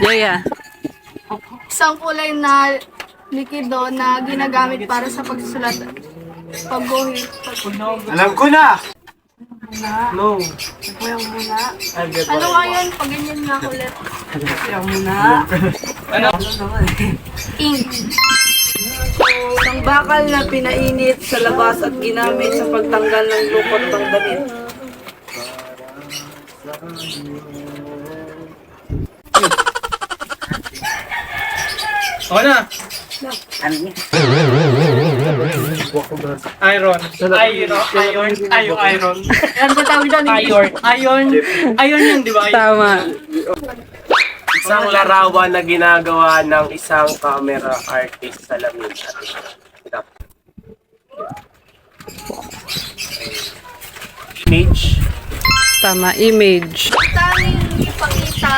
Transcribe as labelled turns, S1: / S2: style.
S1: Yaya.
S2: Isang kulay na likido na ginagamit para sa pagsusulat. Pagguhit.
S3: Alam ko na! No.
S2: Ano nga yun? Pag ganyan nga ulit. Ink.
S1: Isang bakal na pinainit sa labas at ginamit sa pagtanggal ng lukot ng damit.
S4: O na. Iron. Iron.
S2: Ano ba tawag doon?
S4: Iron yan, di ba?
S1: Tama.
S3: Isang larawan na ginagawa ng isang camera artist sa lamin. Image.
S1: Tama, image.
S2: Tanging ipakita